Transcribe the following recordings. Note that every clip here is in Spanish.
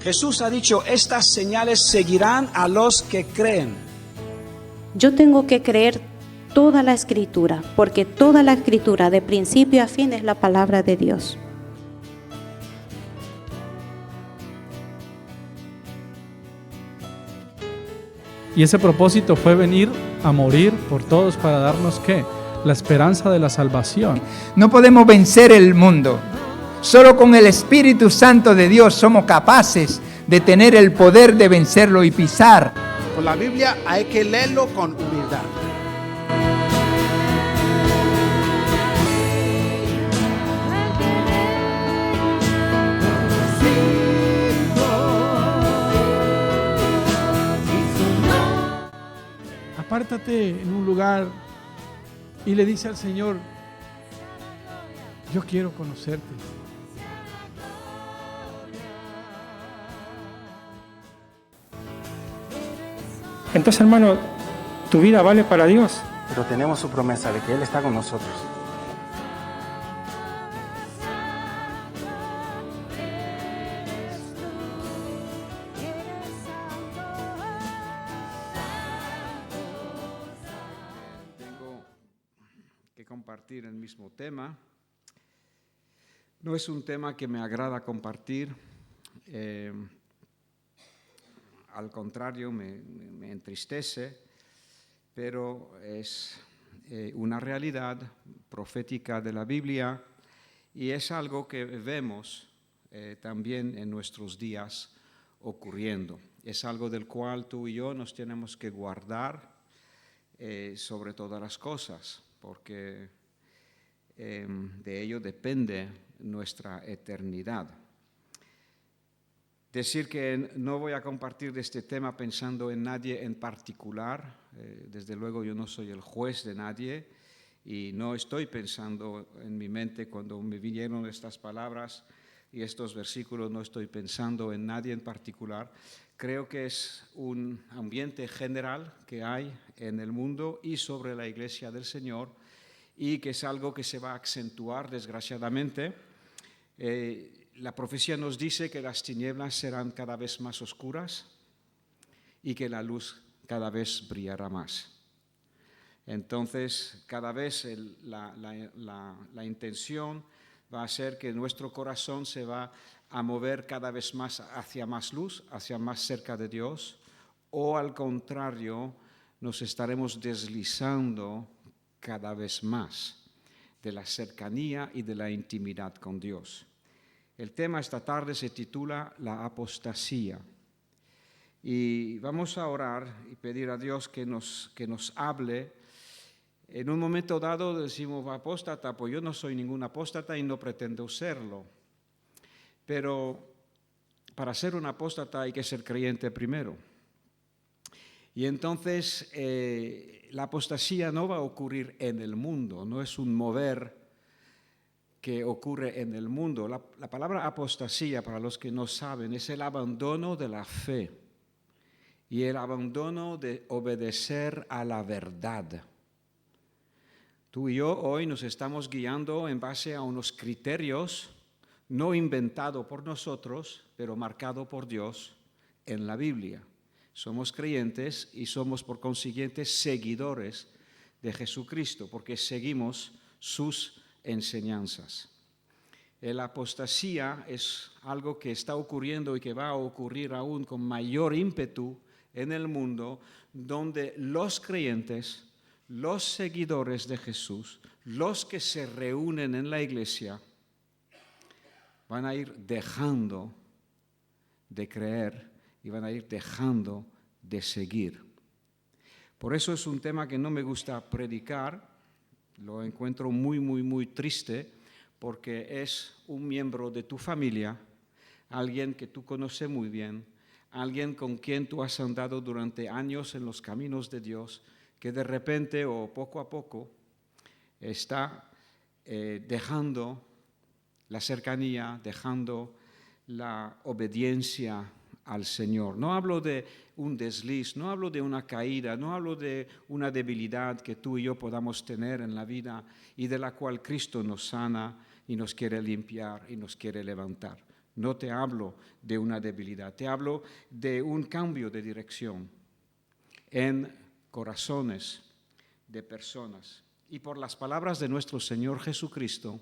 Jesús ha dicho, estas señales seguirán a los que creen. Yo tengo que creer toda la Escritura, porque toda la Escritura, de principio a fin, es la palabra de Dios. Y ese propósito fue venir a morir por todos para darnos ¿qué? La esperanza de la salvación. No podemos vencer el mundo. Solo con el Espíritu Santo de Dios somos capaces de tener el poder de vencerlo y pisar. Con la Biblia hay que leerlo con humildad. Apártate en un lugar y le dice al Señor, yo quiero conocerte. Entonces, hermano, tu vida vale para Dios. Pero tenemos su promesa de que Él está con nosotros. Tengo que compartir el mismo tema. No es un tema que me agrada compartir. Al contrario, me entristece, pero es una realidad profética de la Biblia y es algo que vemos también en nuestros días ocurriendo. Es algo del cual tú y yo nos tenemos que guardar sobre todas las cosas, porque de ello depende nuestra eternidad. Decir que no voy a compartir este tema pensando en nadie en particular, desde luego yo no soy el juez de nadie y no estoy pensando en mi mente cuando me vinieron estas palabras y estos versículos, no estoy pensando en nadie en particular. Creo que es un ambiente general que hay en el mundo y sobre la Iglesia del Señor y que es algo que se va a acentuar desgraciadamente. La profecía nos dice que las tinieblas serán cada vez más oscuras y que la luz cada vez brillará más. Entonces, cada vez la intención va a ser que nuestro corazón se va a mover cada vez más hacia más luz, hacia más cerca de Dios, o al contrario, nos estaremos deslizando cada vez más de la cercanía y de la intimidad con Dios. El tema esta tarde se titula La apostasía. Y vamos a orar y pedir a Dios que nos hable. En un momento dado decimos apóstata, pues yo no soy ningún apóstata y no pretendo serlo. Pero para ser un apóstata hay que ser creyente primero. Y entonces la apostasía no va a ocurrir en el mundo, no es un mover que ocurre en el mundo. La palabra apostasía, para los que no saben, es el abandono de la fe y el abandono de obedecer a la verdad. Tú y yo hoy nos estamos guiando en base a unos criterios no inventados por nosotros, pero marcados por Dios en la Biblia. Somos creyentes y somos por consiguiente seguidores de Jesucristo, porque seguimos sus enseñanzas. La apostasía es algo que está ocurriendo y que va a ocurrir aún con mayor ímpetu en el mundo, donde los creyentes, los seguidores de Jesús, los que se reúnen en la iglesia, van a ir dejando de creer y van a ir dejando de seguir. Por eso es un tema que no me gusta predicar. Lo encuentro muy triste porque es un miembro de tu familia, alguien que tú conoces muy bien, alguien con quien tú has andado durante años en los caminos de Dios, que de repente o poco a poco está dejando la cercanía, dejando la obediencia al Señor. No hablo de un desliz, no hablo de una caída, no hablo de una debilidad que tú y yo podamos tener en la vida y de la cual Cristo nos sana y nos quiere limpiar y nos quiere levantar. No te hablo de una debilidad, te hablo de un cambio de dirección en corazones de personas. Y por las palabras de nuestro Señor Jesucristo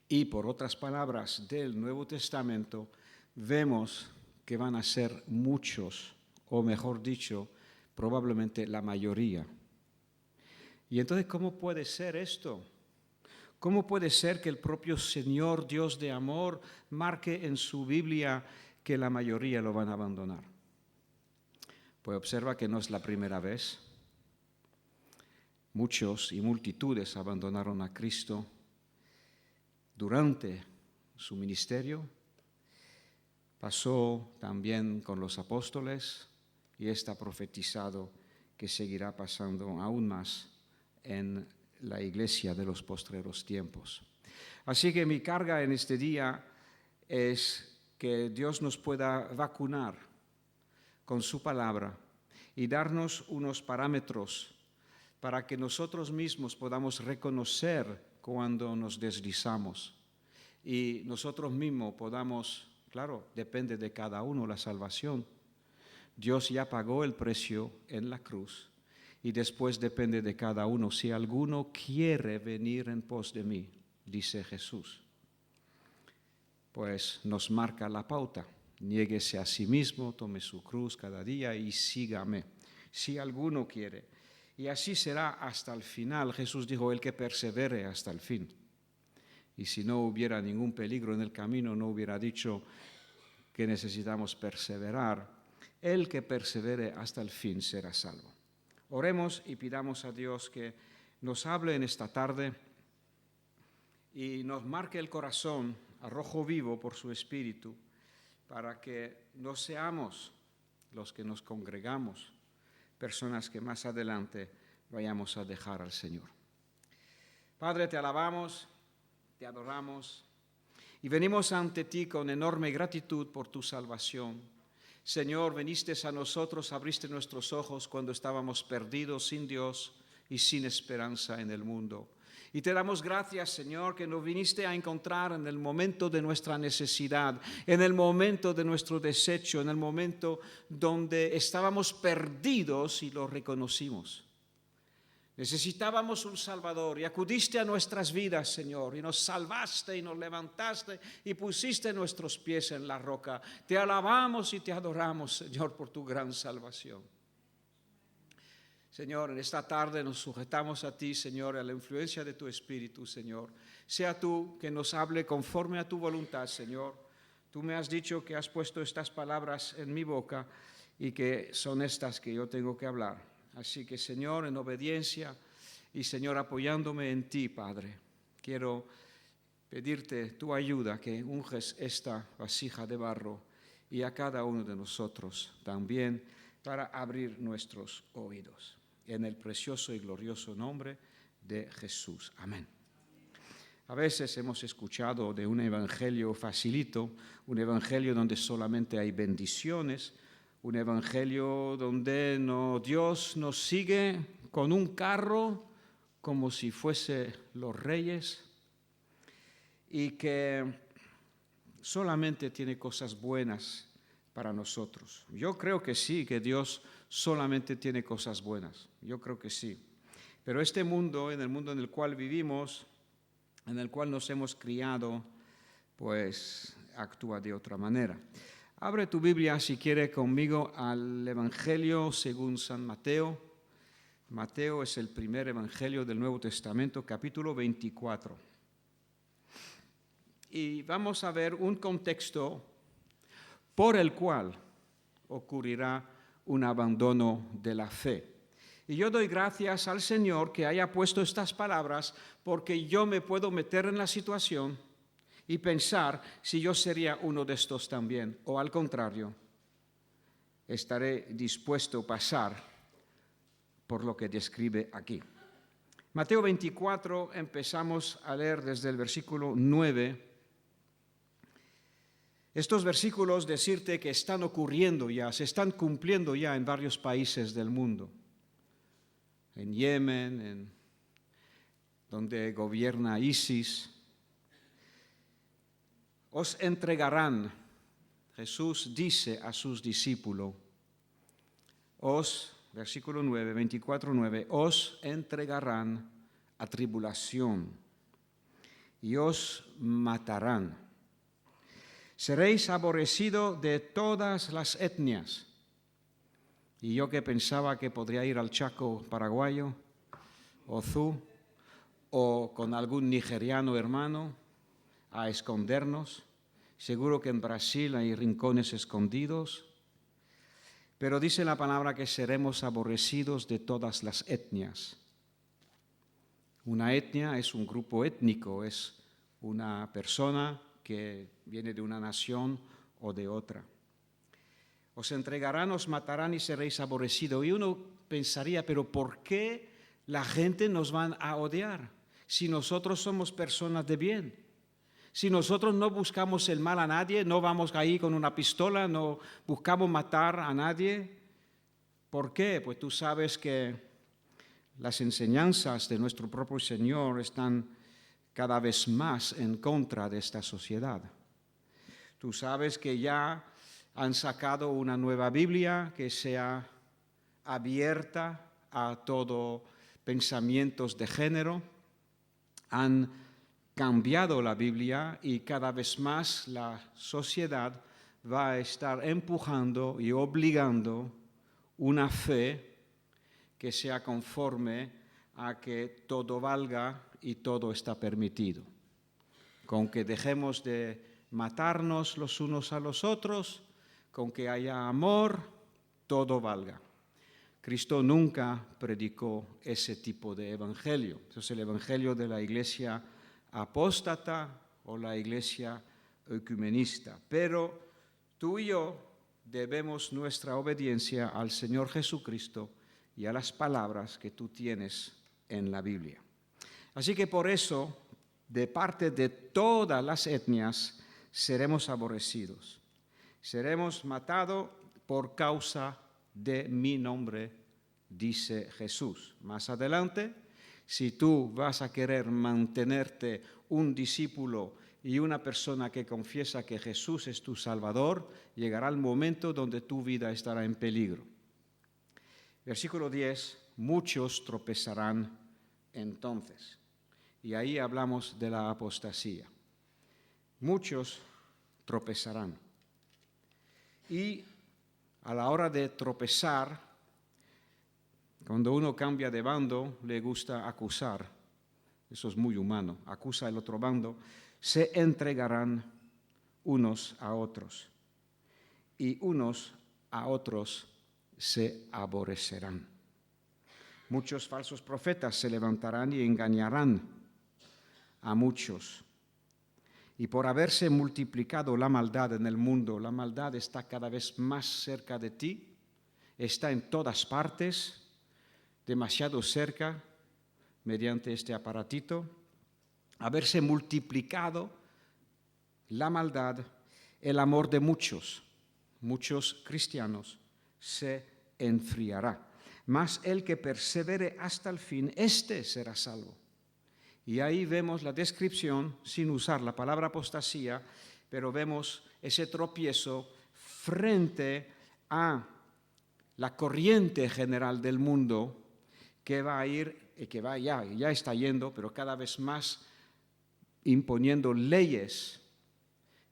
y por otras palabras del Nuevo Testamento, vemos que van a ser muchos, o mejor dicho, probablemente la mayoría. Y entonces, ¿cómo puede ser esto? ¿Cómo puede ser que el propio Señor, Dios de amor, marque en su Biblia que la mayoría lo van a abandonar? Pues observa que no es la primera vez. Muchos y multitudes abandonaron a Cristo durante su ministerio. Pasó también con los apóstoles y está profetizado que seguirá pasando aún más en la iglesia de los postreros tiempos. Así que mi carga en este día es que Dios nos pueda vacunar con su palabra y darnos unos parámetros para que nosotros mismos podamos reconocer cuando nos deslizamos y nosotros mismos podamos, claro, depende de cada uno la salvación. Dios ya pagó el precio en la cruz y después depende de cada uno. Si alguno quiere venir en pos de mí, dice Jesús, pues nos marca la pauta. Niéguese a sí mismo, tome su cruz cada día y sígame. Si alguno quiere. Y así será hasta el final. Jesús dijo, el que persevere hasta el fin. Y si no hubiera ningún peligro en el camino, no hubiera dicho que necesitamos perseverar. El que persevere hasta el fin será salvo. Oremos y pidamos a Dios que nos hable en esta tarde y nos marque el corazón a rojo vivo por su Espíritu, para que no seamos los que nos congregamos, personas que más adelante vayamos a dejar al Señor. Padre, te alabamos, te adoramos y venimos ante ti con enorme gratitud por tu salvación. Señor, viniste a nosotros, abriste nuestros ojos cuando estábamos perdidos, sin Dios y sin esperanza en el mundo. Y te damos gracias, Señor, que nos viniste a encontrar en el momento de nuestra necesidad, en el momento de nuestro desecho, en el momento donde estábamos perdidos y lo reconocimos. Necesitábamos un Salvador y acudiste a nuestras vidas, Señor, y nos salvaste y nos levantaste y pusiste nuestros pies en la roca. Te alabamos y te adoramos, Señor, por tu gran salvación. Señor, en esta tarde nos sujetamos a ti, Señor, a la influencia de tu Espíritu, Señor. Sea tú que nos hable conforme a tu voluntad, Señor. Tú me has dicho que has puesto estas palabras en mi boca y que son estas que yo tengo que hablar. Así que, Señor, en obediencia y, Señor, apoyándome en ti, Padre, quiero pedirte tu ayuda, que unges esta vasija de barro y a cada uno de nosotros también para abrir nuestros oídos. En el precioso y glorioso nombre de Jesús. Amén. A veces hemos escuchado de un evangelio facilito, un evangelio donde solamente hay bendiciones, un evangelio donde Dios nos sigue con un carro como si fuese los reyes y que solamente tiene cosas buenas para nosotros. Yo creo que sí, que Dios solamente tiene cosas buenas. Yo creo que sí. Pero este mundo, en el mundo en el cual vivimos, en el cual nos hemos criado, pues actúa de otra manera. Abre tu Biblia, si quiere, conmigo al Evangelio según San Mateo. Mateo es el primer Evangelio del Nuevo Testamento, capítulo 24. Y vamos a ver un contexto por el cual ocurrirá un abandono de la fe. Y yo doy gracias al Señor que haya puesto estas palabras, porque yo me puedo meter en la situación y pensar si yo sería uno de estos también, o al contrario, estaré dispuesto a pasar por lo que describe aquí. Mateo 24, empezamos a leer desde el versículo 9. Estos versículos decirte que están ocurriendo ya, se están cumpliendo ya en varios países del mundo. En Yemen, donde gobierna ISIS, os entregarán. Jesús dice a sus discípulos, versículo 9, 24:9, os entregarán a tribulación y os matarán. Seréis aborrecidos de todas las etnias. Y yo que pensaba que podría ir al Chaco paraguayo, o o con algún nigeriano hermano a escondernos. Seguro que en Brasil hay rincones escondidos. Pero dice la palabra que seremos aborrecidos de todas las etnias. Una etnia es un grupo étnico, es una persona que viene de una nación o de otra. Os entregarán, os matarán y seréis aborrecidos. Y uno pensaría, pero ¿por qué la gente nos va a odiar si nosotros somos personas de bien? Si nosotros no buscamos el mal a nadie, no vamos ahí con una pistola, no buscamos matar a nadie. ¿Por qué? Pues tú sabes que las enseñanzas de nuestro propio Señor están cada vez más en contra de esta sociedad. Tú sabes que ya han sacado una nueva Biblia que sea abierta a todo pensamientos de género. Han cambiado la Biblia y cada vez más la sociedad va a estar empujando y obligando una fe que sea conforme a que todo valga y todo está permitido. Con que dejemos de matarnos los unos a los otros, con que haya amor, todo valga. Cristo nunca predicó ese tipo de evangelio. Eso es el evangelio de la iglesia apóstata o la iglesia ecumenista. Pero tú y yo debemos nuestra obediencia al Señor Jesucristo y a las palabras que tú tienes en la Biblia. Así que por eso, de parte de todas las etnias, seremos aborrecidos. Seremos matados por causa de mi nombre, dice Jesús. Más adelante, si tú vas a querer mantenerte un discípulo y una persona que confiesa que Jesús es tu Salvador, llegará el momento donde tu vida estará en peligro. Versículo 10, muchos tropezarán entonces. Y ahí hablamos de la apostasía. Muchos tropezarán. Y a la hora de tropezar, cuando uno cambia de bando, le gusta acusar. Eso es muy humano. Acusa al otro bando. Se entregarán unos a otros. Y unos a otros se aborrecerán. Muchos falsos profetas se levantarán y engañarán a muchos. Y por haberse multiplicado la maldad en el mundo, la maldad está cada vez más cerca de ti, está en todas partes, demasiado cerca, mediante este aparatito. Haberse multiplicado la maldad, el amor de muchos cristianos se enfriará. Mas el que persevere hasta el fin, éste será salvo. Y ahí vemos la descripción, sin usar la palabra apostasía, pero vemos ese tropiezo frente a la corriente general del mundo que va a ir, y que va ya está yendo, pero cada vez más imponiendo leyes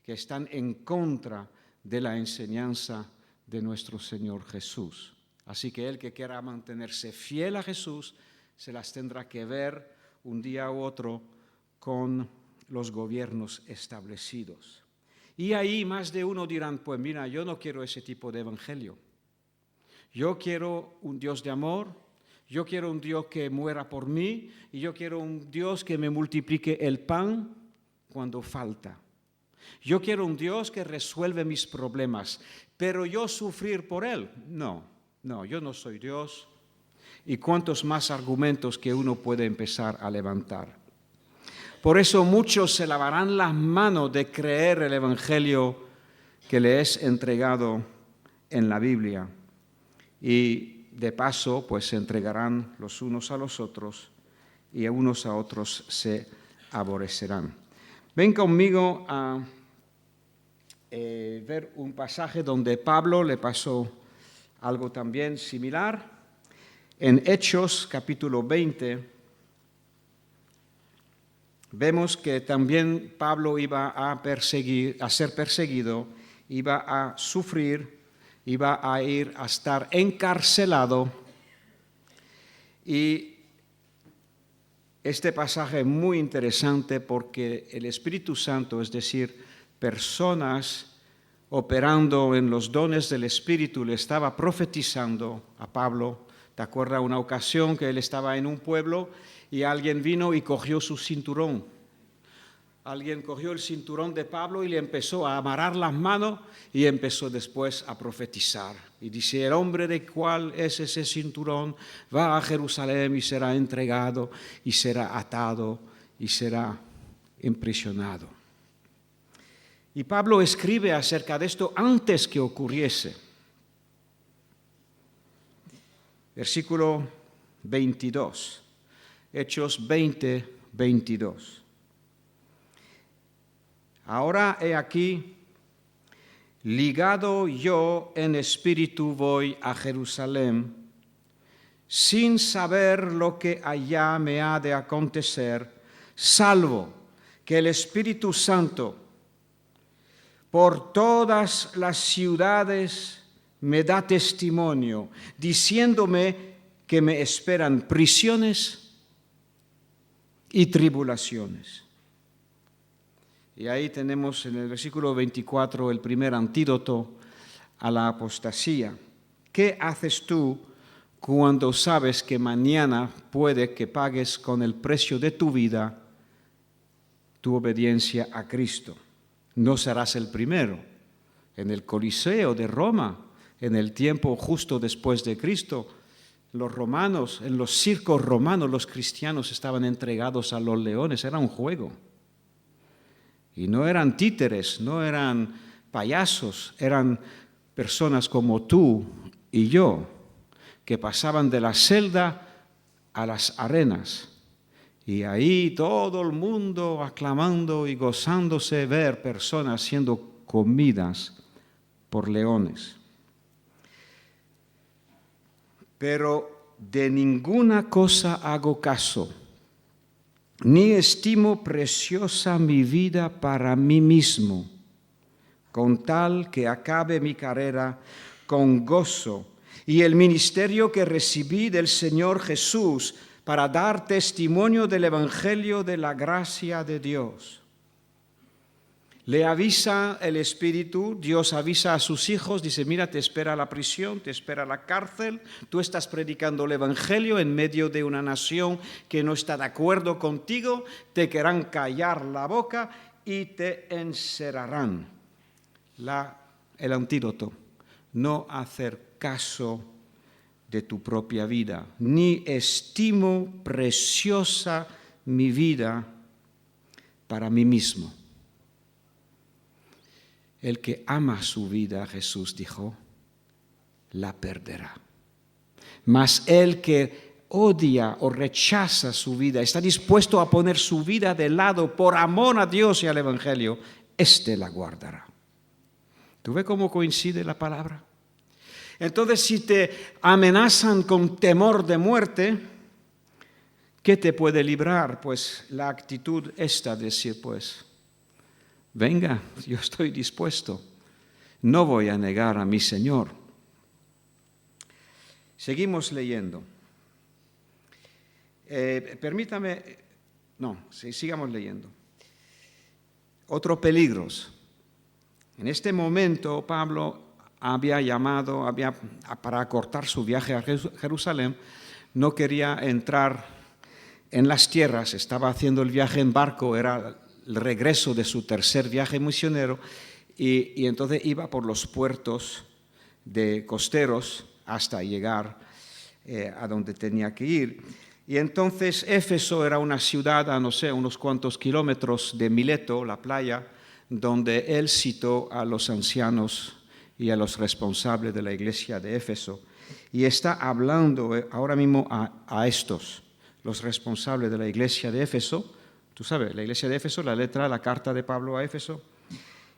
que están en contra de la enseñanza de nuestro Señor Jesús. Así que el que quiera mantenerse fiel a Jesús se las tendrá que ver un día u otro con los gobiernos establecidos. Y ahí más de uno dirán, pues mira, yo no quiero ese tipo de evangelio. Yo quiero un Dios de amor, yo quiero un Dios que muera por mí y yo quiero un Dios que me multiplique el pan cuando falta. Yo quiero un Dios que resuelve mis problemas, pero yo sufrir por Él. No, yo no soy Dios. Y cuántos más argumentos que uno puede empezar a levantar. Por eso muchos se lavarán las manos de creer el evangelio que le es entregado en la Biblia. Y de paso, pues se entregarán los unos a los otros y unos a otros se aborrecerán. Ven conmigo a ver un pasaje donde Pablo le pasó algo también similar. En Hechos capítulo 20 vemos que también Pablo iba a ser perseguido, iba a sufrir, iba a ir a estar encarcelado. Y este pasaje es muy interesante porque el Espíritu Santo, es decir, personas operando en los dones del Espíritu, le estaba profetizando a Pablo. ¿Te acuerdas una ocasión que él estaba en un pueblo y alguien vino y cogió su cinturón? Alguien cogió el cinturón de Pablo y le empezó a amarrar las manos y empezó después a profetizar. Y dice, el hombre de cuál es ese cinturón va a Jerusalén y será entregado y será atado y será impresionado. Y Pablo escribe acerca de esto antes que ocurriese. Versículo 22, Hechos 20, 22. Ahora he aquí, ligado yo en espíritu voy a Jerusalén, sin saber lo que allá me ha de acontecer, salvo que el Espíritu Santo por todas las ciudades me da testimonio, diciéndome que me esperan prisiones y tribulaciones. Y ahí tenemos en el versículo 24 el primer antídoto a la apostasía. ¿Qué haces tú cuando sabes que mañana puede que pagues con el precio de tu vida tu obediencia a Cristo? No serás el primero. En el Coliseo de Roma, en el tiempo justo después de Cristo, los romanos, en los circos romanos, los cristianos estaban entregados a los leones, era un juego. Y no eran títeres, no eran payasos, eran personas como tú y yo, que pasaban de la celda a las arenas. Y ahí todo el mundo aclamando y gozándose ver personas siendo comidas por leones. Pero de ninguna cosa hago caso, ni estimo preciosa mi vida para mí mismo, con tal que acabe mi carrera con gozo y el ministerio que recibí del Señor Jesús para dar testimonio del Evangelio de la gracia de Dios. Le avisa el Espíritu, Dios avisa a sus hijos, dice, mira, te espera la prisión, te espera la cárcel, tú estás predicando el Evangelio en medio de una nación que no está de acuerdo contigo, te querrán callar la boca y te encerrarán. El antídoto, no hacer caso de tu propia vida, ni estimo preciosa mi vida para mí mismo. El que ama su vida, Jesús dijo, la perderá. Mas el que odia o rechaza su vida, está dispuesto a poner su vida de lado por amor a Dios y al Evangelio, éste la guardará. ¿Tú ves cómo coincide la palabra? Entonces, si te amenazan con temor de muerte, ¿qué te puede librar? Pues la actitud esta de decir, pues, venga, yo estoy dispuesto, no voy a negar a mi Señor. Seguimos leyendo. Sigamos leyendo. Otros peligros. En este momento Pablo había llamado, para acortar su viaje a Jerusalén, no quería entrar en las tierras, estaba haciendo el viaje en barco, era el regreso de su tercer viaje misionero, y entonces iba por los puertos de costeros hasta llegar a donde tenía que ir. Y entonces Éfeso era una ciudad a, unos cuantos kilómetros de Mileto, la playa, donde él citó a los ancianos y a los responsables de la iglesia de Éfeso. Y está hablando ahora mismo a estos, los responsables de la iglesia de Éfeso. Tú sabes, la iglesia de Éfeso, la carta de Pablo a Éfeso.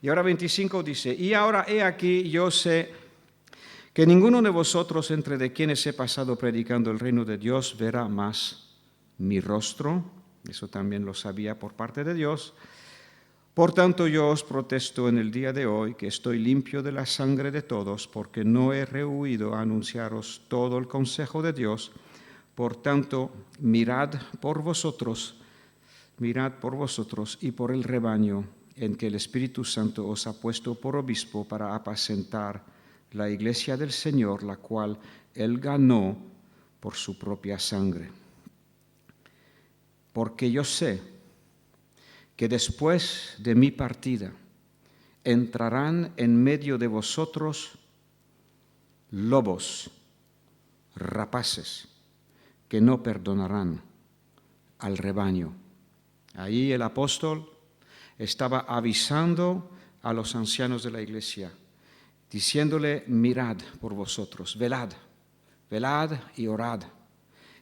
Y ahora 25 dice, y ahora he aquí, yo sé que ninguno de vosotros entre de quienes he pasado predicando el reino de Dios verá más mi rostro. Eso también lo sabía por parte de Dios. Por tanto, yo os protesto en el día de hoy que estoy limpio de la sangre de todos, porque no he rehuido a anunciaros todo el consejo de Dios. Por tanto, mirad por vosotros y por el rebaño en que el Espíritu Santo os ha puesto por obispo para apacentar la iglesia del Señor, la cual Él ganó por su propia sangre. Porque yo sé que después de mi partida entrarán en medio de vosotros lobos, rapaces, que no perdonarán al rebaño. Ahí el apóstol estaba avisando a los ancianos de la iglesia, diciéndole, mirad por vosotros, velad y orad,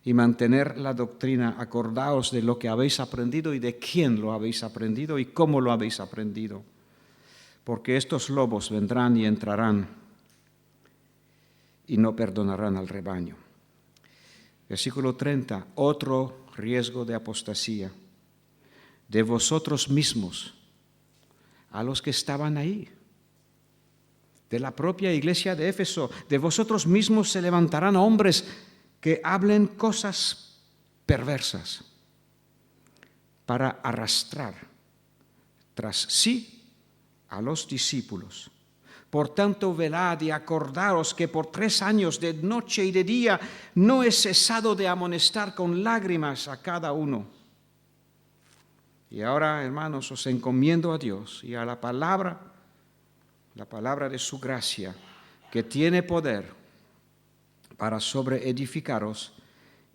y mantener la doctrina, acordaos de lo que habéis aprendido y de quién lo habéis aprendido y cómo lo habéis aprendido, porque estos lobos vendrán y entrarán y no perdonarán al rebaño. Versículo 30, otro riesgo de apostasía. De vosotros mismos, a los que estaban ahí, de la propia iglesia de Éfeso, de vosotros mismos se levantarán hombres que hablen cosas perversas para arrastrar tras sí a los discípulos. Por tanto, velad y acordaos que por 3 años de noche y de día no he cesado de amonestar con lágrimas a cada uno. Y ahora, hermanos, os encomiendo a Dios y a la palabra de su gracia, que tiene poder para sobreedificaros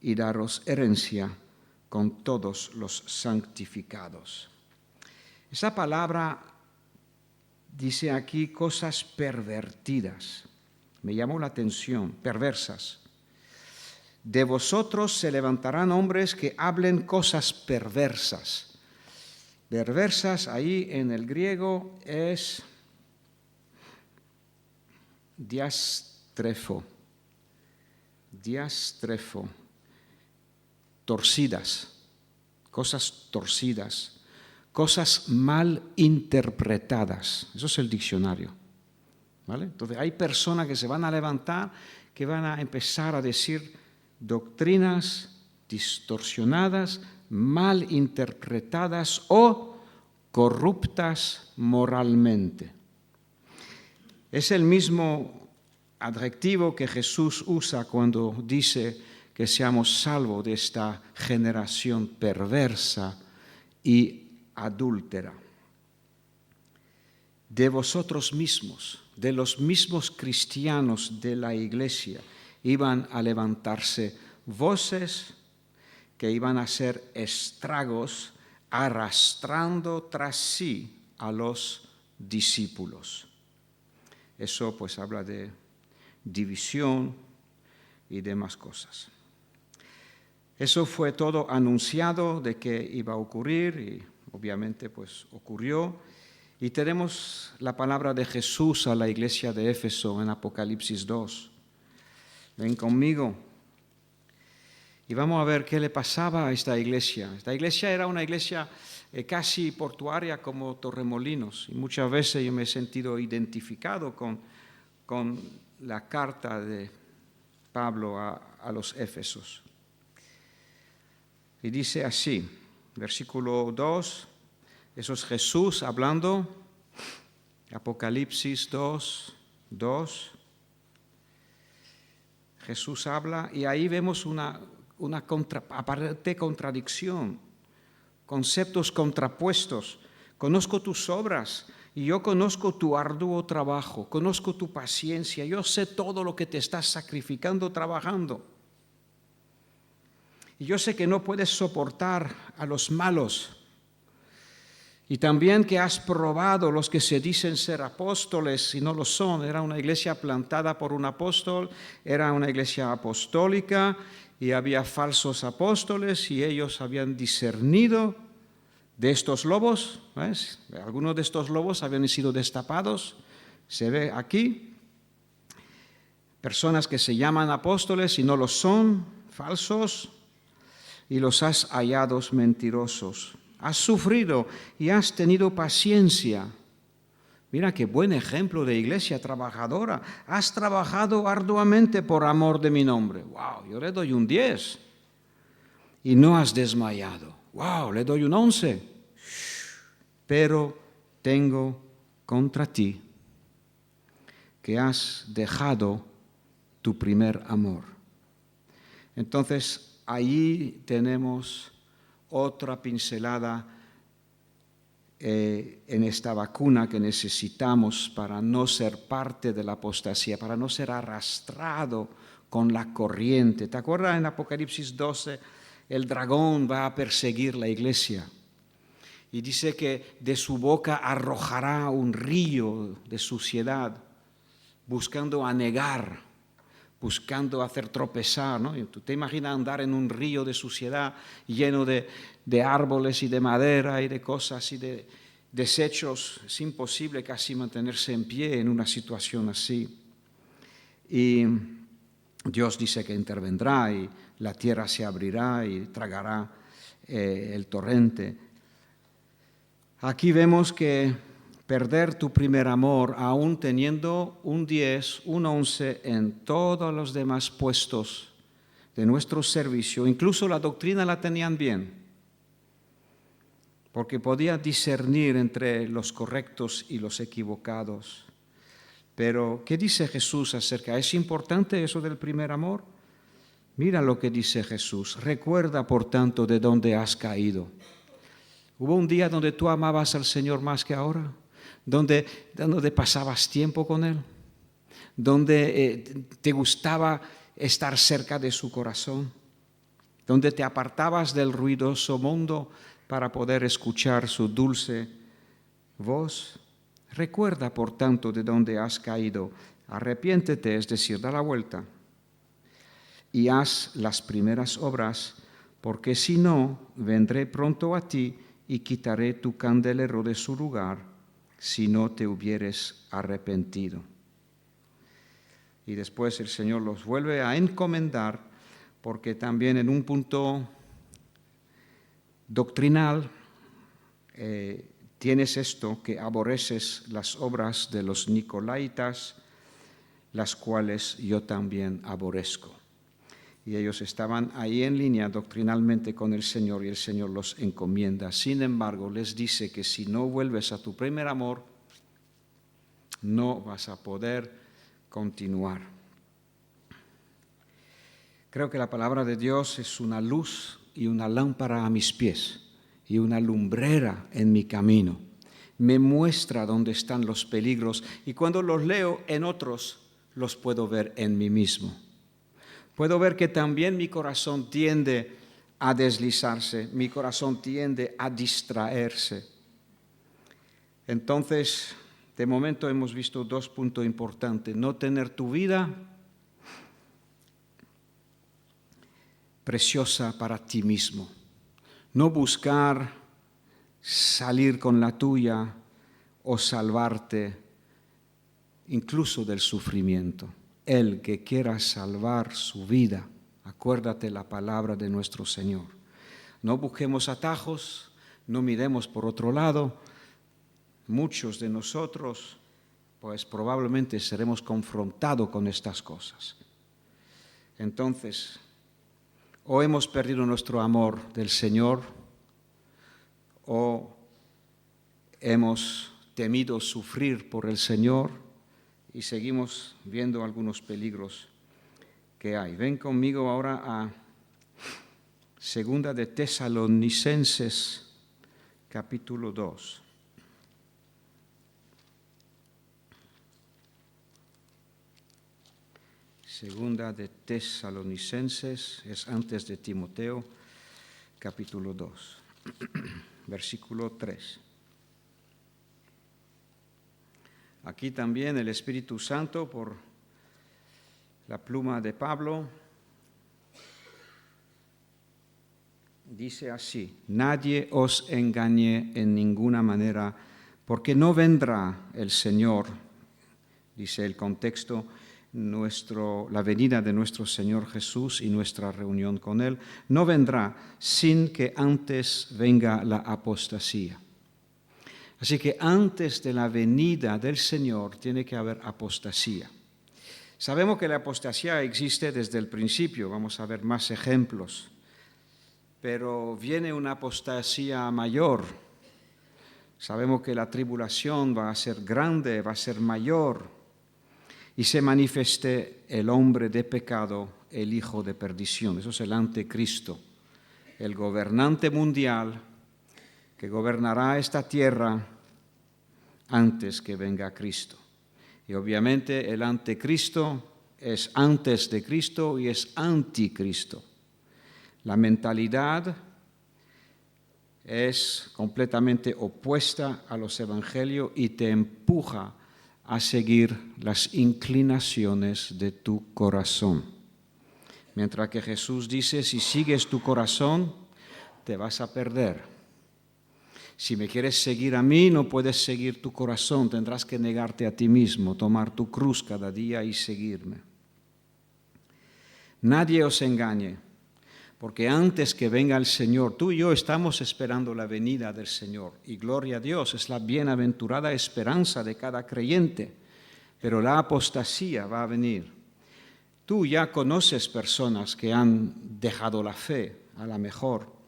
y daros herencia con todos los santificados. Esa palabra dice aquí cosas pervertidas. Me llamó la atención, perversas. De vosotros se levantarán hombres que hablen cosas perversas. Perversas ahí en el griego es diastrefo, torcidas, cosas torcidas, cosas mal interpretadas. Eso es el diccionario, ¿vale? Entonces hay personas que se van a levantar, que van a empezar a decir doctrinas distorsionadas, mal interpretadas o corruptas moralmente. Es el mismo adjetivo que Jesús usa cuando dice que seamos salvos de esta generación perversa y adúltera. De vosotros mismos, de los mismos cristianos de la iglesia, iban a levantarse voces que iban a hacer estragos arrastrando tras sí a los discípulos. Eso pues habla de división y demás cosas. Eso fue todo anunciado de que iba a ocurrir y obviamente pues ocurrió. Y tenemos la palabra de Jesús a la iglesia de Éfeso en Apocalipsis 2. Ven conmigo. Y vamos a ver qué le pasaba a esta iglesia. Esta iglesia era una iglesia casi portuaria como Torremolinos. Y muchas veces yo me he sentido identificado con la carta de Pablo a los Éfesos. Y dice así, versículo 2, eso es Jesús hablando, Apocalipsis 2. Jesús habla y ahí vemos una aparente contradicción, conceptos contrapuestos. Conozco tus obras y yo conozco tu arduo trabajo, conozco tu paciencia, yo sé todo lo que te estás sacrificando trabajando. Y yo sé que no puedes soportar a los malos. Y también que has probado los que se dicen ser apóstoles y no lo son. Era una iglesia plantada por un apóstol, era una iglesia apostólica y había falsos apóstoles y ellos habían discernido de estos lobos, ¿ves? Algunos de estos lobos habían sido destapados, se ve aquí. Personas que se llaman apóstoles y no lo son, falsos, y los has hallado mentirosos. Has sufrido y has tenido paciencia. Mira qué buen ejemplo de iglesia trabajadora. Has trabajado arduamente por amor de mi nombre. Wow, yo le doy un 10. Y no has desmayado. Wow, le doy un 11. Pero tengo contra ti que has dejado tu primer amor. Entonces, allí tenemos otra pincelada en esta vacuna que necesitamos para no ser parte de la apostasía, para no ser arrastrado con la corriente. ¿Te acuerdas en Apocalipsis 12? El dragón va a perseguir la iglesia y dice que de su boca arrojará un río de suciedad, buscando anegar, buscando hacer tropezar, ¿no? ¿Tú te imaginas andar en un río de suciedad lleno de árboles y de madera y de cosas y de desechos? Es imposible casi mantenerse en pie en una situación así. Y Dios dice que intervendrá y la tierra se abrirá y tragará el torrente. Aquí vemos que perder tu primer amor, aún teniendo un 10, un 11 en todos los demás puestos de nuestro servicio, incluso la doctrina la tenían bien, porque podía discernir entre los correctos y los equivocados. Pero, ¿qué dice Jesús acerca? ¿Es importante eso del primer amor? Mira lo que dice Jesús. Recuerda, por tanto, de dónde has caído. ¿Hubo un día donde tú amabas al Señor más que ahora? ¿Donde pasabas tiempo con Él? ¿Donde te gustaba estar cerca de su corazón? ¿Donde te apartabas del ruidoso mundo para poder escuchar su dulce voz? Recuerda, por tanto, de dónde has caído. Arrepiéntete, es decir, da la vuelta. Y haz las primeras obras, porque si no, vendré pronto a ti y quitaré tu candelero de su lugar, si no te hubieres arrepentido. Y después el Señor los vuelve a encomendar, porque también en un punto doctrinal tienes esto, que aborreces las obras de los nicolaitas, las cuales yo también aborrezco. Y ellos estaban ahí en línea doctrinalmente con el Señor y el Señor los encomienda. Sin embargo, les dice que si no vuelves a tu primer amor, no vas a poder continuar. Creo que la palabra de Dios es una luz y una lámpara a mis pies y una lumbrera en mi camino. Me muestra dónde están los peligros y cuando los leo en otros, los puedo ver en mí mismo. Puedo ver que también mi corazón tiende a deslizarse, mi corazón tiende a distraerse. Entonces, de momento hemos visto 2 puntos importantes. No tener tu vida preciosa para ti mismo. No buscar salir con la tuya o salvarte incluso del sufrimiento. El que quiera salvar su vida, acuérdate la palabra de nuestro Señor. No busquemos atajos, no miremos por otro lado. Muchos de nosotros, pues probablemente seremos confrontados con estas cosas. Entonces, o hemos perdido nuestro amor del Señor, o hemos temido sufrir por el Señor, y seguimos viendo algunos peligros que hay. Ven conmigo ahora a 2 de Tesalonicenses, capítulo 2. Segunda de Tesalonicenses, es antes de Timoteo, capítulo 2, versículo 3. Aquí también el Espíritu Santo, por la pluma de Pablo, dice así: nadie os engañe en ninguna manera, porque no vendrá el Señor, dice el contexto, la venida de nuestro Señor Jesús y nuestra reunión con Él, no vendrá sin que antes venga la apostasía. Así que antes de la venida del Señor tiene que haber apostasía. Sabemos que la apostasía existe desde el principio, vamos a ver más ejemplos, pero viene una apostasía mayor. Sabemos que la tribulación va a ser grande, va a ser mayor, y se manifieste el hombre de pecado, el hijo de perdición. Eso es el anticristo, el gobernante mundial que gobernará esta tierra antes que venga Cristo. Y obviamente el anticristo es antes de Cristo y es anticristo. La mentalidad es completamente opuesta a los evangelios y te empuja a seguir las inclinaciones de tu corazón. Mientras que Jesús dice, si sigues tu corazón, te vas a perder. Si me quieres seguir a mí, no puedes seguir tu corazón, tendrás que negarte a ti mismo, tomar tu cruz cada día y seguirme. Nadie os engañe, porque antes que venga el Señor, tú y yo estamos esperando la venida del Señor. Y gloria a Dios, es la bienaventurada esperanza de cada creyente. Pero la apostasía va a venir. Tú ya conoces personas que han dejado la fe, a lo mejor,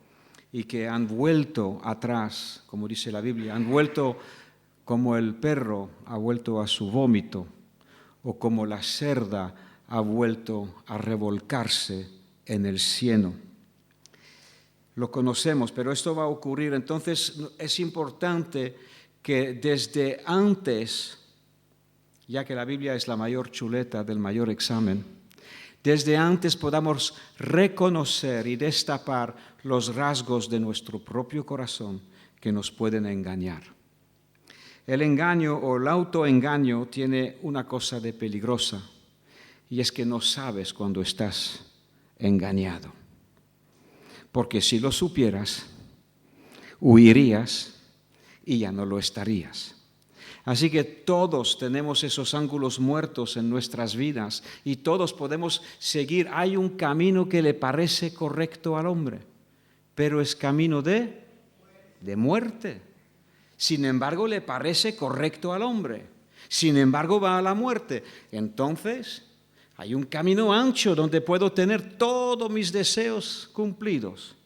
y que han vuelto atrás, como dice la Biblia, han vuelto como el perro ha vuelto a su vómito, o como la cerda ha vuelto a revolcarse en el cieno. Lo conocemos, pero esto va a ocurrir. Entonces es importante que desde antes, ya que la Biblia es la mayor chuleta del mayor examen, desde antes podamos reconocer y destapar los rasgos de nuestro propio corazón que nos pueden engañar. El engaño o el autoengaño tiene una cosa de peligrosa, y es que no sabes cuando estás engañado. Porque si lo supieras, huirías y ya no lo estarías. Así que todos tenemos esos ángulos muertos en nuestras vidas y todos podemos seguir. Hay un camino que le parece correcto al hombre, pero es camino de muerte. Sin embargo, le parece correcto al hombre. Sin embargo, va a la muerte. Entonces, hay un camino ancho donde puedo tener todos mis deseos cumplidos.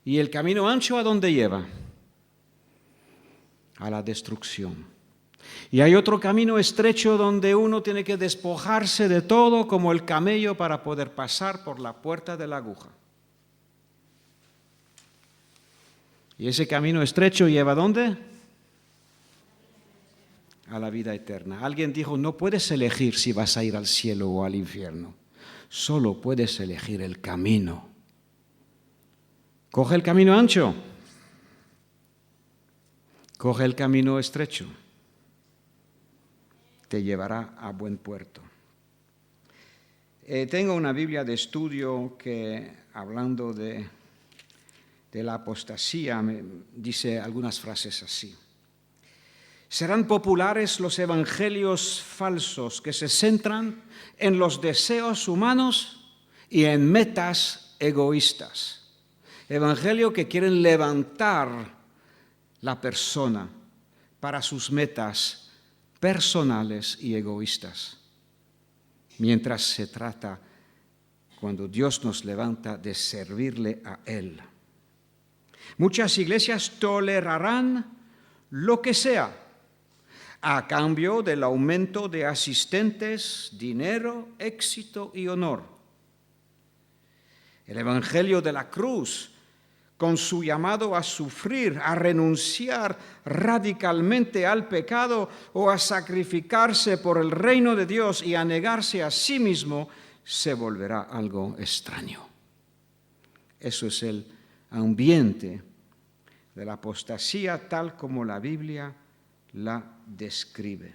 ¿Y el camino ancho a dónde lleva? A la destrucción. Y hay otro camino estrecho donde uno tiene que despojarse de todo como el camello para poder pasar por la puerta de la aguja. ¿Y ese camino estrecho lleva a dónde? A la vida eterna. Alguien dijo, no puedes elegir si vas a ir al cielo o al infierno. Solo puedes elegir el camino. Coge el camino ancho. Coge el camino estrecho. Te llevará a buen puerto. Tengo una Biblia de estudio que, hablando de la apostasía, me dice algunas frases así. Serán populares los evangelios falsos que se centran en los deseos humanos y en metas egoístas. Evangelio que quieren levantar la persona para sus metas personales y egoístas. Mientras se trata, cuando Dios nos levanta, de servirle a Él. Muchas iglesias tolerarán lo que sea a cambio del aumento de asistentes, dinero, éxito y honor. El Evangelio de la cruz, con su llamado a sufrir, a renunciar radicalmente al pecado o a sacrificarse por el reino de Dios y a negarse a sí mismo, se volverá algo extraño. Eso es el ambiente de la apostasía tal como la Biblia la describe.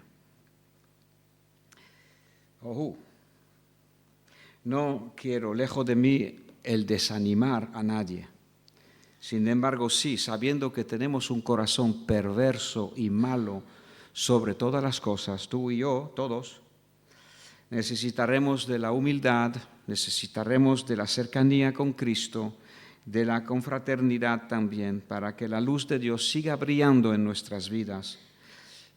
No quiero, lejos de mí, el desanimar a nadie, Sin embargo, sí, sabiendo que tenemos un corazón perverso y malo sobre todas las cosas, tú y yo, todos, necesitaremos de la humildad, necesitaremos de la cercanía con Cristo, de la confraternidad también, para que la luz de Dios siga brillando en nuestras vidas,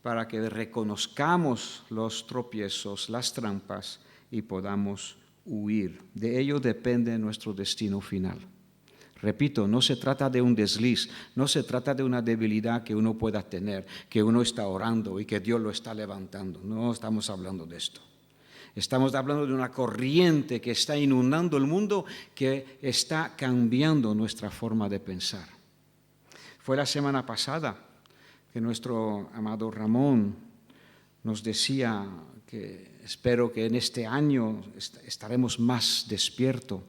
para que reconozcamos los tropiezos, las trampas y podamos huir. De ello depende nuestro destino final. Repito, no se trata de un desliz, no se trata de una debilidad que uno pueda tener, que uno está orando y que Dios lo está levantando. No estamos hablando de esto. Estamos hablando de una corriente que está inundando el mundo, que está cambiando nuestra forma de pensar. Fue la semana pasada que nuestro amado Ramón nos decía que espero que en este año estaremos más despiertos.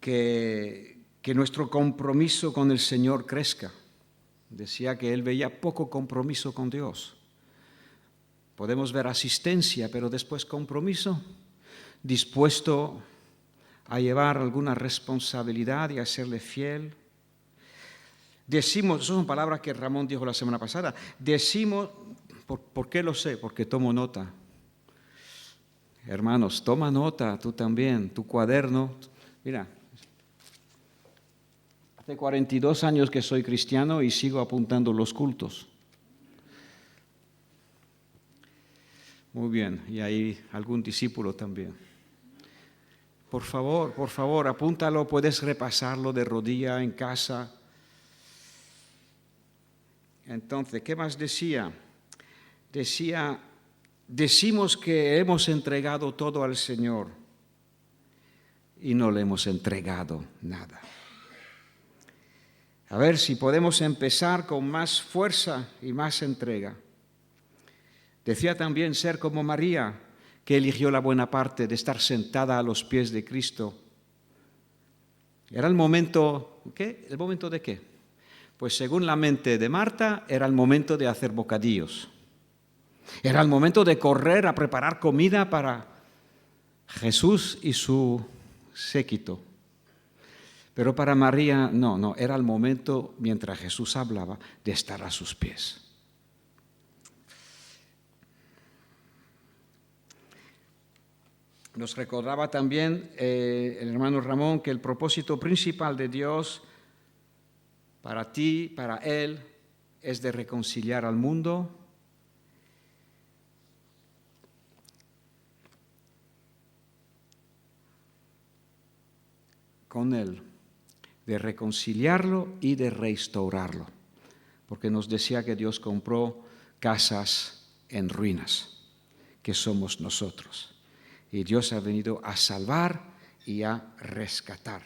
Que nuestro compromiso con el Señor crezca. Decía que él veía poco compromiso con Dios. Podemos ver asistencia, pero después compromiso, dispuesto a llevar alguna responsabilidad y a serle fiel. Decimos, eso son palabras que Ramón dijo la semana pasada, decimos, ¿por qué lo sé? Porque tomo nota. Hermanos, toma nota, tú también, tu cuaderno. Mira, hace 42 años que soy cristiano y sigo apuntando los cultos. Muy bien, y hay algún discípulo también. Por favor, apúntalo, puedes repasarlo de rodilla en casa. Entonces, ¿qué más decía? Decimos que hemos entregado todo al Señor y no le hemos entregado nada. A ver si podemos empezar con más fuerza y más entrega. Decía también ser como María, que eligió la buena parte de estar sentada a los pies de Cristo. Era el momento, ¿qué? ¿El momento de qué? Pues según la mente de Marta, era el momento de hacer bocadillos. Era el momento de correr a preparar comida para Jesús y su séquito. Pero para María, no, era el momento, mientras Jesús hablaba, de estar a sus pies. Nos recordaba también el hermano Ramón que el propósito principal de Dios para ti, para Él, es de reconciliar al mundo con Él, de reconciliarlo y de restaurarlo, porque nos decía que Dios compró casas en ruinas, que somos nosotros, y Dios ha venido a salvar y a rescatar.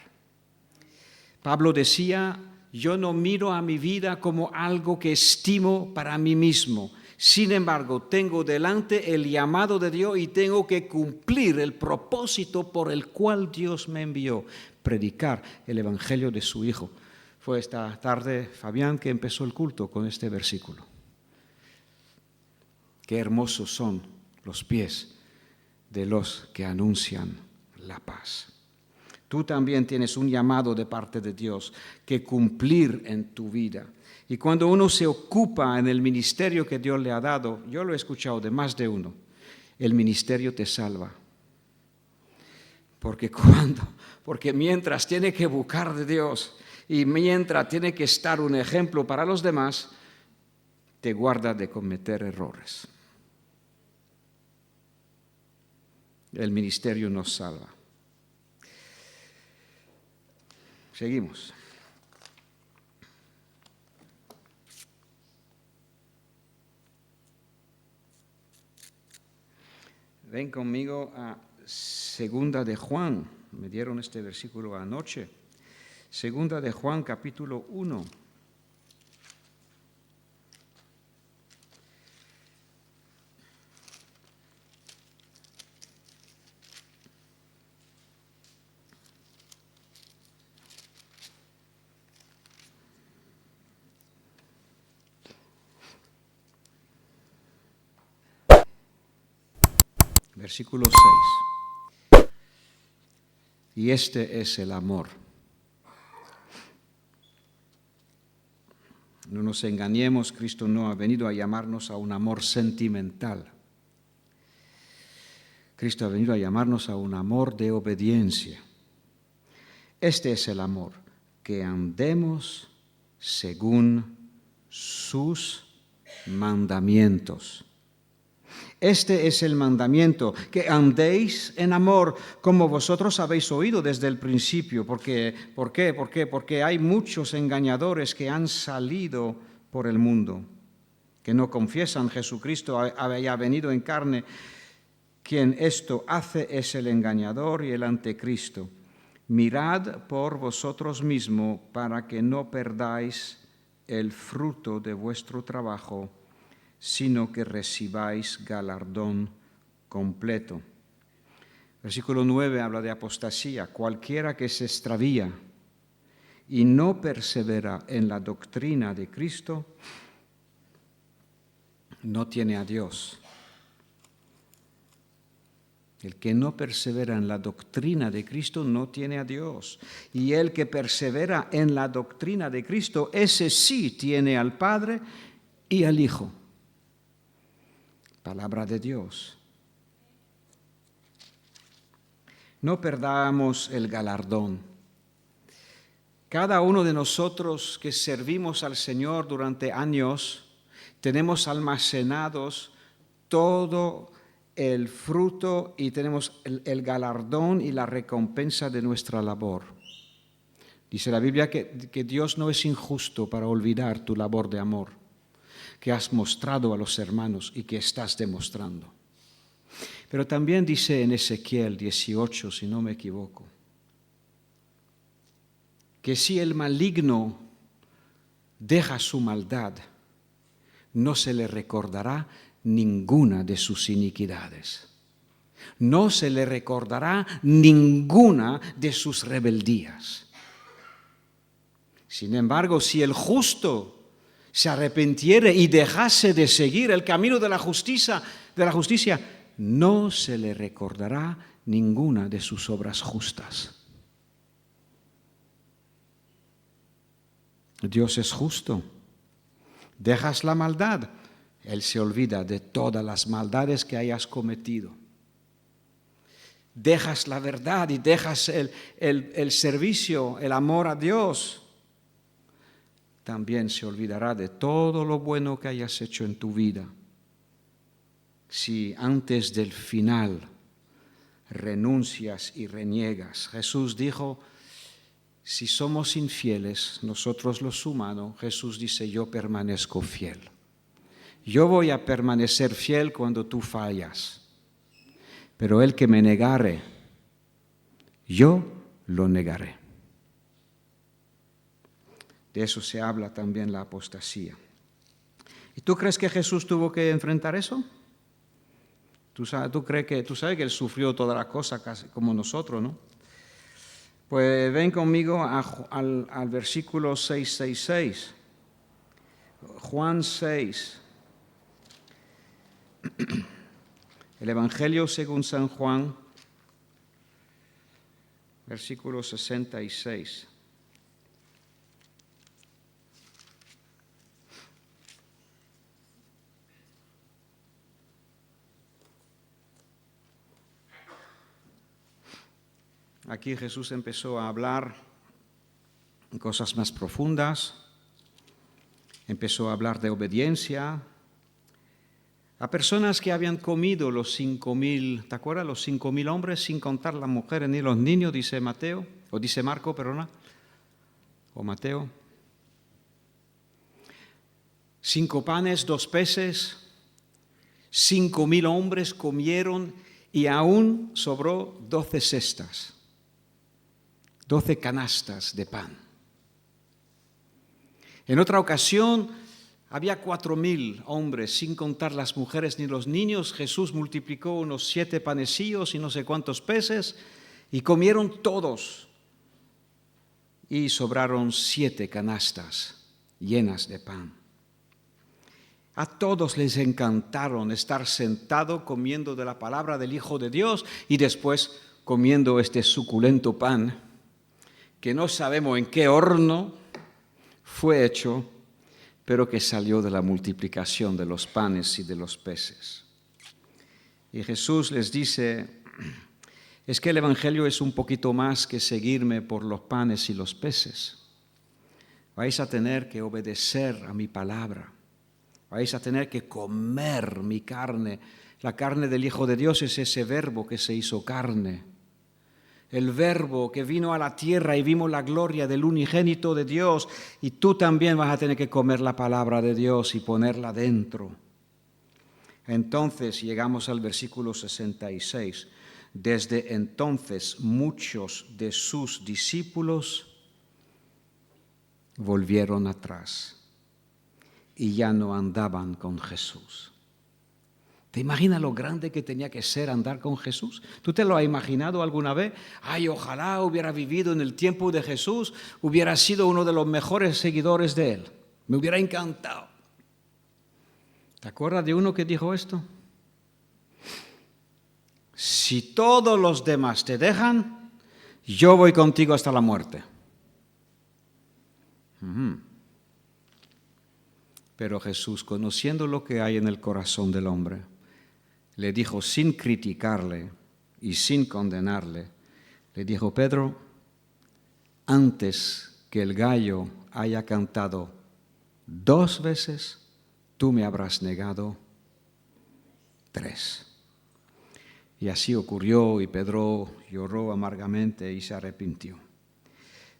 Pablo decía, yo no miro a mi vida como algo que estimo para mí mismo. Sin embargo, tengo delante el llamado de Dios y tengo que cumplir el propósito por el cual Dios me envió, predicar el evangelio de su Hijo. Fue esta tarde Fabián que empezó el culto con este versículo. Qué hermosos son los pies de los que anuncian la paz. Tú también tienes un llamado de parte de Dios que cumplir en tu vida. Y cuando uno se ocupa en el ministerio que Dios le ha dado, yo lo he escuchado de más de uno, el ministerio te salva. Porque mientras tiene que buscar de Dios y mientras tiene que estar un ejemplo para los demás, te guarda de cometer errores. El ministerio nos salva. Seguimos. Ven conmigo a Segunda de Juan. Me dieron este versículo anoche. Segunda de Juan, capítulo 1. Versículo 6. Y este es el amor. No nos engañemos, Cristo no ha venido a llamarnos a un amor sentimental. Cristo ha venido a llamarnos a un amor de obediencia. Este es el amor, que andemos según sus mandamientos. Este es el mandamiento, que andéis en amor como vosotros habéis oído desde el principio. ¿Por qué? Porque hay muchos engañadores que han salido por el mundo, que no confiesan Jesucristo haya venido en carne. Quien esto hace es el engañador y el anticristo. Mirad por vosotros mismos para que no perdáis el fruto de vuestro trabajo, sino que recibáis galardón completo. Versículo 9 habla de apostasía. Cualquiera que se extravía y no persevera en la doctrina de Cristo, no tiene a Dios. El que no persevera en la doctrina de Cristo no tiene a Dios. Y el que persevera en la doctrina de Cristo, ese sí tiene al Padre y al Hijo. Palabra de Dios. No perdamos el galardón. Cada uno de nosotros que servimos al Señor durante años, tenemos almacenados todo el fruto y tenemos el galardón y la recompensa de nuestra labor. Dice la Biblia que Dios no es injusto para olvidar tu labor de amor que has mostrado a los hermanos y que estás demostrando. Pero también dice en Ezequiel 18, si no me equivoco, que si el maligno deja su maldad, no se le recordará ninguna de sus iniquidades. No se le recordará ninguna de sus rebeldías. Sin embargo, si el justo se arrepintiere y dejase de seguir el camino de la justicia, no se le recordará ninguna de sus obras justas. Dios es justo. Dejas la maldad, Él se olvida de todas las maldades que hayas cometido. Dejas la verdad y dejas el servicio, el amor a Dios, también se olvidará de todo lo bueno que hayas hecho en tu vida. Si antes del final renuncias y reniegas. Jesús dijo, si somos infieles, nosotros los humanos, Jesús dice, yo permanezco fiel. Yo voy a permanecer fiel cuando tú fallas. Pero el que me negare, yo lo negaré. De eso se habla también la apostasía. ¿Y tú crees que Jesús tuvo que enfrentar eso? ¿Tú sabes que Él sufrió toda la cosa casi como nosotros, ¿no? Pues ven conmigo al versículo 666. Juan 6. El Evangelio según San Juan, versículo 66. Aquí Jesús empezó a hablar cosas más profundas, empezó a hablar de obediencia a personas que habían comido los 5.000, ¿te acuerdas? Los 5.000 hombres sin contar las mujeres ni los niños, dice Mateo, o dice Marco, perdona, o Mateo. 5 panes, 2 peces, 5.000 hombres comieron y aún sobró 12 cestas. 12 canastas de pan. En otra ocasión había 4.000 hombres, sin contar las mujeres ni los niños. Jesús multiplicó unos 7 panecillos y no sé cuántos peces, y comieron todos. Y sobraron 7 canastas llenas de pan. A todos les encantaron estar sentados comiendo de la palabra del Hijo de Dios y después comiendo este suculento pan, que no sabemos en qué horno fue hecho, pero que salió de la multiplicación de los panes y de los peces. Y Jesús les dice, es que el Evangelio es un poquito más que seguirme por los panes y los peces. Vais a tener que obedecer a mi palabra. Vais a tener que comer mi carne. La carne del Hijo de Dios es ese verbo que se hizo carne. El verbo que vino a la tierra y vimos la gloria del unigénito de Dios. Y tú también vas a tener que comer la palabra de Dios y ponerla dentro. Entonces llegamos al versículo 66. Desde entonces muchos de sus discípulos volvieron atrás y ya no andaban con Jesús. ¿Te imaginas lo grande que tenía que ser andar con Jesús? ¿Tú te lo has imaginado alguna vez? Ay, ojalá hubiera vivido en el tiempo de Jesús, hubiera sido uno de los mejores seguidores de Él. Me hubiera encantado. ¿Te acuerdas de uno que dijo esto? Si todos los demás te dejan, yo voy contigo hasta la muerte. Pero Jesús, conociendo lo que hay en el corazón del hombre, le dijo sin criticarle y sin condenarle, le dijo, Pedro, antes que el gallo haya cantado 2 veces, tú me habrás negado 3. Y así ocurrió y Pedro lloró amargamente y se arrepintió.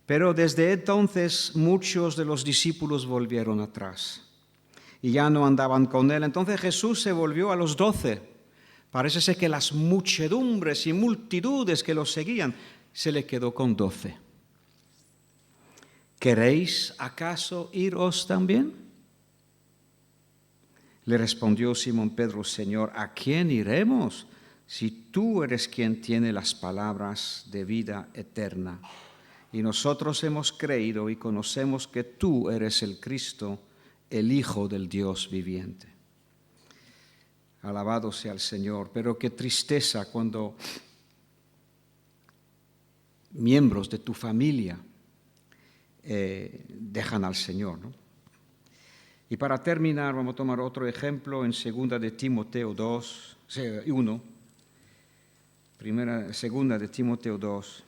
Pero desde entonces muchos de los discípulos volvieron atrás y ya no andaban con él. Entonces Jesús se volvió a los 12. Parece ser que las muchedumbres y multitudes que los seguían, se le quedó con 12. ¿Queréis acaso iros también? Le respondió Simón Pedro, Señor, ¿a quién iremos? Si tú eres quien tiene las palabras de vida eterna. Y nosotros hemos creído y conocemos que tú eres el Cristo, el Hijo del Dios viviente. Alabado sea el Señor. Pero qué tristeza cuando miembros de tu familia dejan al Señor, ¿no? Y para terminar, vamos a tomar otro ejemplo en 2 de Timoteo 1. Segunda de Timoteo 2.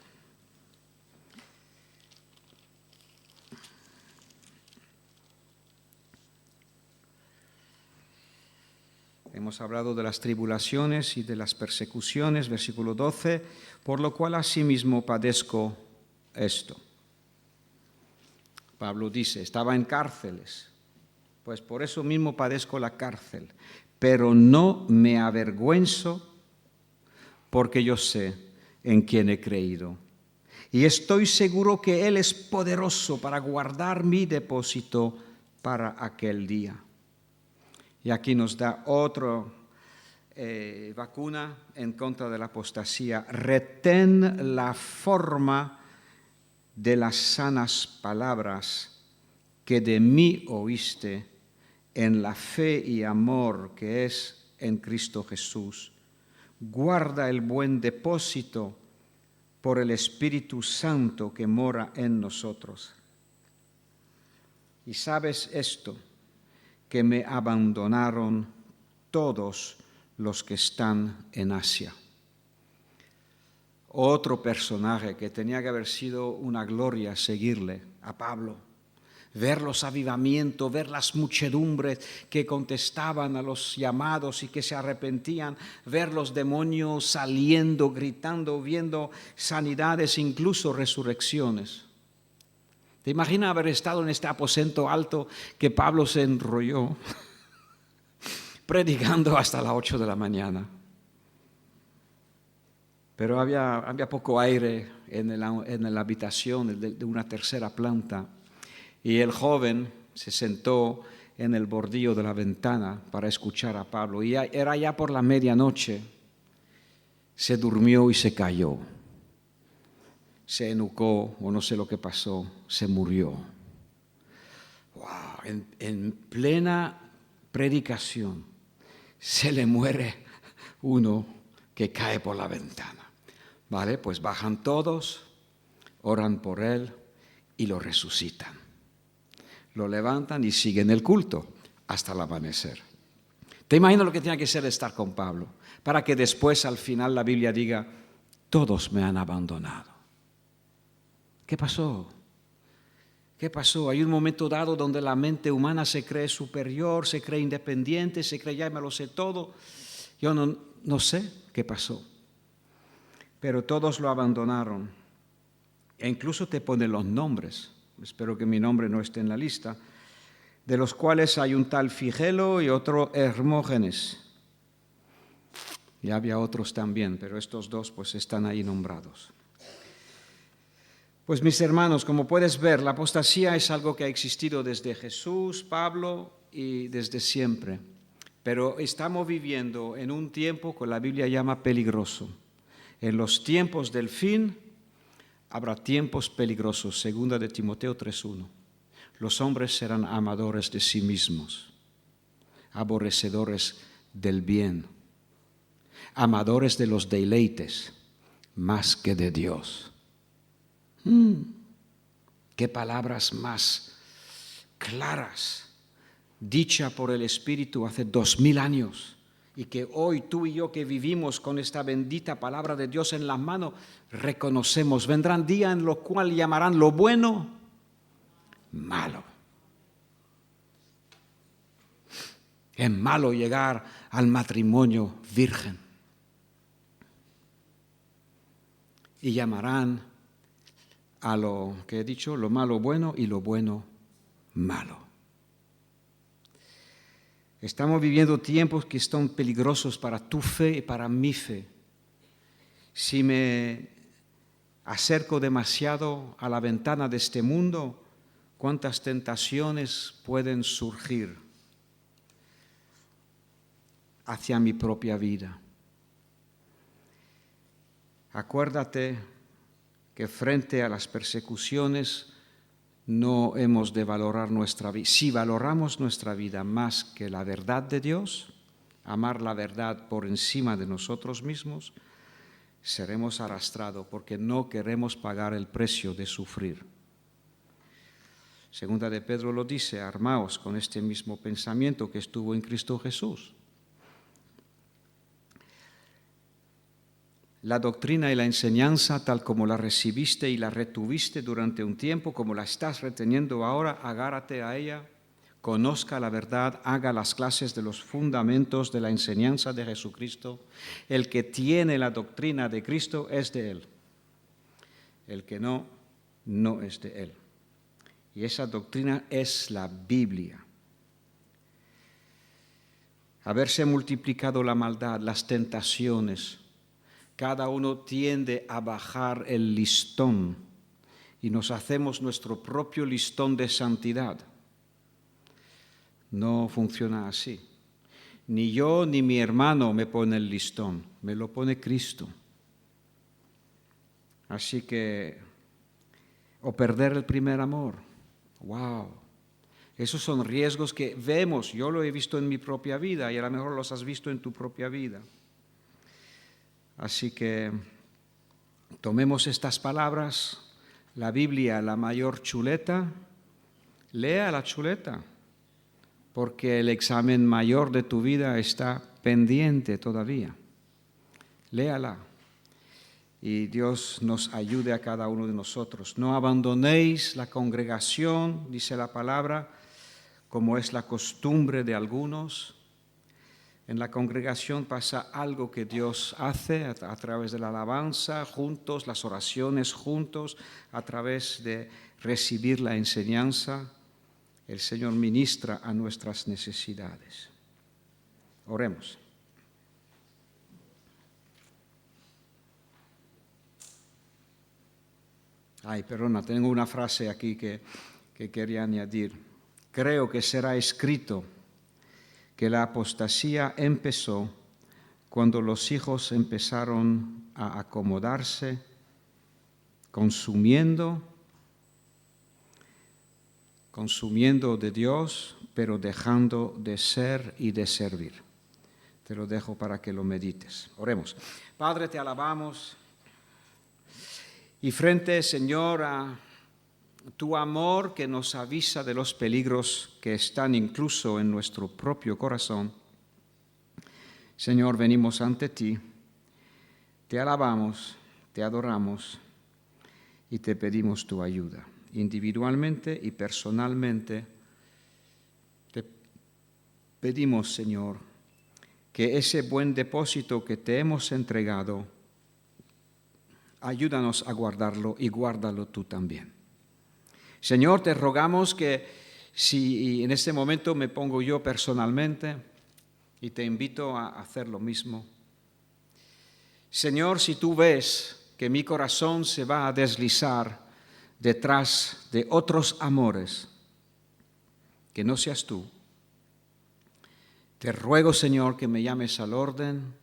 Hemos hablado de las tribulaciones y de las persecuciones, versículo 12, por lo cual asimismo padezco esto. Pablo dice, estaba en cárceles, pues por eso mismo padezco la cárcel, pero no me avergüenzo porque yo sé en quién he creído. Y estoy seguro que Él es poderoso para guardar mi depósito para aquel día. Y aquí nos da otra vacuna en contra de la apostasía. Retén la forma de las sanas palabras que de mí oíste en la fe y amor que es en Cristo Jesús. Guarda el buen depósito por el Espíritu Santo que mora en nosotros. Y sabes esto, que me abandonaron todos los que están en Asia. Otro personaje que tenía que haber sido una gloria seguirle, a Pablo. Ver los avivamientos, ver las muchedumbres que contestaban a los llamados y que se arrepentían, ver los demonios saliendo, gritando, viendo sanidades, incluso resurrecciones. ¿Te imaginas haber estado en este aposento alto que Pablo se enrolló predicando hasta las 8 de la mañana? Pero había poco aire en la habitación de una tercera planta y el joven se sentó en el bordillo de la ventana para escuchar a Pablo. Y era ya por la medianoche, se durmió y se cayó. Se enucó o no sé lo que pasó, se murió. Wow, en plena predicación se le muere uno que cae por la ventana. Vale, pues bajan todos, oran por él y lo resucitan. Lo levantan y siguen el culto hasta el amanecer. Te imaginas lo que tiene que ser estar con Pablo, para que después al final la Biblia diga, todos me han abandonado. ¿Qué pasó? ¿Qué pasó? Hay un momento dado donde la mente humana se cree superior, se cree independiente, se cree ya me lo sé todo. Yo no sé qué pasó. Pero todos lo abandonaron. E incluso te pone los nombres. Espero que mi nombre no esté en la lista. De los cuales hay un tal Figelo y otro Hermógenes. Y había otros también, pero estos dos pues están ahí nombrados. Pues mis hermanos, como puedes ver, la apostasía es algo que ha existido desde Jesús, Pablo y desde siempre. Pero estamos viviendo en un tiempo que la Biblia llama peligroso. En los tiempos del fin habrá tiempos peligrosos, 2 de Timoteo 3:1. Los hombres serán amadores de sí mismos, aborrecedores del bien, amadores de los deleites más que de Dios. Qué palabras más claras, dicha por el Espíritu hace 2000 años, y que hoy tú y yo que vivimos con esta bendita palabra de Dios en las manos, reconocemos. Vendrán días en los cuales llamarán lo bueno malo. Es malo llegar al matrimonio virgen. Y llamarán a lo que he dicho, lo malo bueno y lo bueno malo. Estamos viviendo tiempos que son peligrosos para tu fe y para mi fe. Si me acerco demasiado a la ventana de este mundo, ¿cuántas tentaciones pueden surgir hacia mi propia vida? Acuérdate que frente a las persecuciones no hemos de valorar nuestra vida. Si valoramos nuestra vida más que la verdad de Dios, amar la verdad por encima de nosotros mismos, seremos arrastrados porque no queremos pagar el precio de sufrir. Segunda de Pedro lo dice, armaos con este mismo pensamiento que estuvo en Cristo Jesús. La doctrina y la enseñanza, tal como la recibiste y la retuviste durante un tiempo, como la estás reteniendo ahora, agárrate a ella, conozca la verdad, haga las clases de los fundamentos de la enseñanza de Jesucristo. El que tiene la doctrina de Cristo es de Él. El que no, no es de Él. Y esa doctrina es la Biblia. Haberse multiplicado la maldad, las tentaciones, cada uno tiende a bajar el listón y nos hacemos nuestro propio listón de santidad. No funciona así. Ni yo ni mi hermano me pone el listón, me lo pone Cristo. Así que, o perder el primer amor. ¡Wow! Esos son riesgos que vemos, yo lo he visto en mi propia vida y a lo mejor los has visto en tu propia vida. Así que tomemos estas palabras, la Biblia, la mayor chuleta, lea la chuleta, porque el examen mayor de tu vida está pendiente todavía. Léala y Dios nos ayude a cada uno de nosotros. No abandonéis la congregación, dice la palabra, como es la costumbre de algunos. En la congregación pasa algo que Dios hace a través de la alabanza juntos, las oraciones juntos, a través de recibir la enseñanza. El Señor ministra a nuestras necesidades. Oremos. Perdona, tengo una frase aquí que quería añadir. Creo que será escrito que la apostasía empezó cuando los hijos empezaron a acomodarse, consumiendo de Dios, pero dejando de ser y de servir. Te lo dejo para que lo medites. Oremos. Padre, te alabamos Y frente, Señor, a tu amor que nos avisa de los peligros que están incluso en nuestro propio corazón, Señor, venimos ante ti, te alabamos, te adoramos y te pedimos tu ayuda. Individualmente y personalmente, te pedimos, Señor, que ese buen depósito que te hemos entregado, ayúdanos a guardarlo y guárdalo tú también. Señor, te rogamos que si en este momento me pongo yo personalmente y te invito a hacer lo mismo. Señor, si tú ves que mi corazón se va a deslizar detrás de otros amores, que no seas tú, te ruego, Señor, que me llames al orden,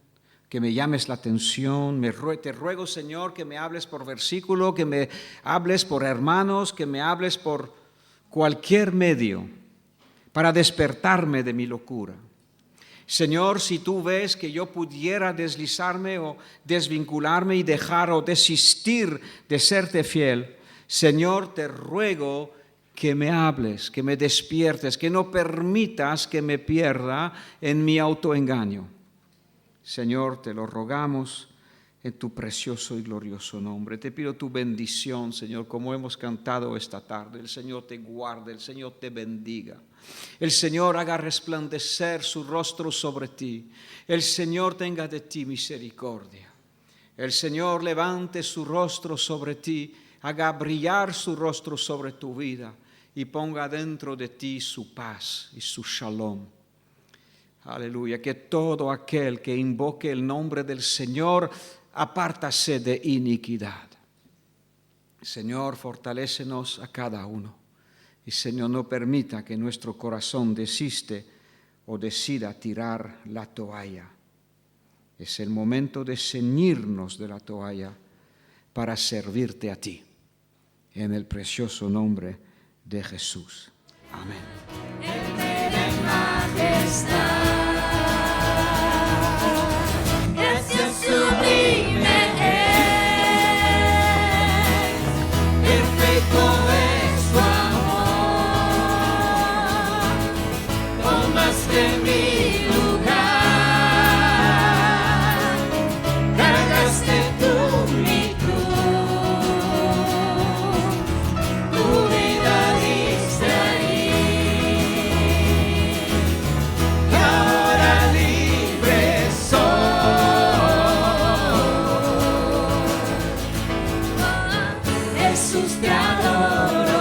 que me llames la atención. Te ruego, Señor, que me hables por versículo, que me hables por hermanos, que me hables por cualquier medio para despertarme de mi locura. Señor, si tú ves que yo pudiera deslizarme o desvincularme y dejar o desistir de serte fiel, Señor, te ruego que me hables, que me despiertes, que no permitas que me pierda en mi autoengaño. Señor, te lo rogamos en tu precioso y glorioso nombre. Te pido tu bendición, Señor, como hemos cantado esta tarde. El Señor te guarde, el Señor te bendiga. El Señor haga resplandecer su rostro sobre ti. El Señor tenga de ti misericordia. El Señor levante su rostro sobre ti, haga brillar su rostro sobre tu vida y ponga dentro de ti su paz y su shalom. Aleluya, que todo aquel que invoque el nombre del Señor apártase de iniquidad. Señor, fortalécenos a cada uno. Y Señor, no permita que nuestro corazón desiste o decida tirar la toalla. Es el momento de ceñirnos de la toalla para servirte a ti. En el precioso nombre de Jesús. Amén. Gracias sublime es, perfecto es su amor, tomaste mi lugar, cargaste tú mi cruz, tu vida diste ahí, y ahora libre soy. Jesús te adoro.